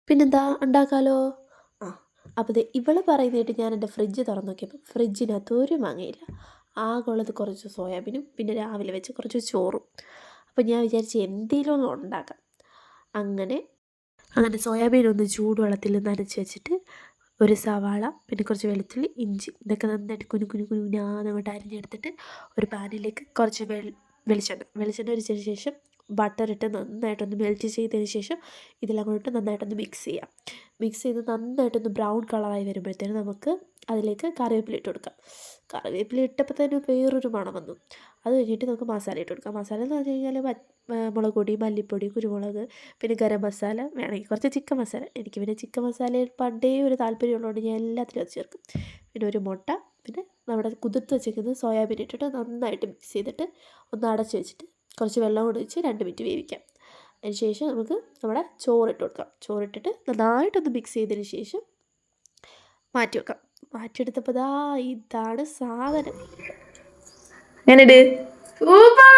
പിന്നെന്താ ഉണ്ടാക്കാലോ. ആ അപ്പോൾ ഇവള് പറയുന്നതായിട്ട് ഞാൻ എൻ്റെ ഫ്രിഡ്ജ് തുറന്ന് നോക്കിയപ്പോൾ ഫ്രിഡ്ജിനകത്ത് ഒരു മാങ്ങയില്ല. ആകുള്ളത് കുറച്ച് സോയാബീനും പിന്നെ രാവിലെ വെച്ച് കുറച്ച് ചോറും. അപ്പോൾ ഞാൻ വിചാരിച്ച് എന്തെങ്കിലും ഒന്ന് ഉണ്ടാക്കാം. അങ്ങനെ സോയാബീൻ ഒന്ന് ചൂടുവെള്ളത്തിൽ നനച്ച് വെച്ചിട്ട് ഒരു സവാള പിന്നെ കുറച്ച് വെളുത്തുള്ളി ഇഞ്ചി ഇതൊക്കെ നന്നായിട്ട് കുനുകുനാന്നങ്ങോട്ട് അരിഞ്ഞെടുത്തിട്ട് ഒരു പാനിലേക്ക് കുറച്ച് വെളിച്ചെണ്ണ ഒഴിച്ചതിന് ശേഷം ബട്ടറിട്ട് നന്നായിട്ടൊന്ന് മെൽറ്റ് ചെയ്തതിന് ശേഷം ഇതെല്ലാം കൂടിയിട്ട് നന്നായിട്ടൊന്ന് മിക്സ് ചെയ്ത് നന്നായിട്ടൊന്ന് ബ്രൗൺ കളറായി വരുമ്പോഴത്തേനും നമുക്ക് അതിലേക്ക് കറിവേപ്പില ഇട്ട് കൊടുക്കാം. കറിവേപ്പില ഇട്ടപ്പോൾ തന്നെ വേറൊരു മണം വന്നു. അത് കഴിഞ്ഞിട്ട് നമുക്ക് മസാല ഇട്ട് കൊടുക്കാം. മസാല എന്ന് പറഞ്ഞു കഴിഞ്ഞാൽ മുളക് പൊടി, മല്ലിപ്പൊടി, കുരുമുളക്, പിന്നെ ഗരം മസാല, വേണമെങ്കിൽ കുറച്ച് ചിക്കൻ മസാല. എനിക്ക് പിന്നെ ചിക്കൻ മസാലയിൽ പണ്ടേ ഒരു താല്പര്യമുള്ളതുകൊണ്ട് ഞാൻ എല്ലാത്തിലും അത് ചേർക്കും. പിന്നെ ഒരു മുട്ട, പിന്നെ നമ്മുടെ കുതിർത്ത് വെച്ചിരിക്കുന്നത് സോയാബീൻ ഇട്ടിട്ട് നന്നായിട്ട് മിക്സ് ചെയ്തിട്ട് ഒന്ന് അടച്ച് വെച്ചിട്ട് കുറച്ച് വെള്ളം കൂടി ഒഴിച്ച് 2 മിനിറ്റ് വേവിക്കാം. അതിന് ശേഷം നമുക്ക് നമ്മുടെ ചോറിട്ട് കൊടുക്കാം. ചോറിട്ടിട്ട് നന്നായിട്ടൊന്ന് മിക്സ് ചെയ്തതിന് ശേഷം മാറ്റി വെക്കാം. മാറ്റിയെടുത്തപ്പോൾ ഇതാണ് സാധനം. സൂപ്പർ.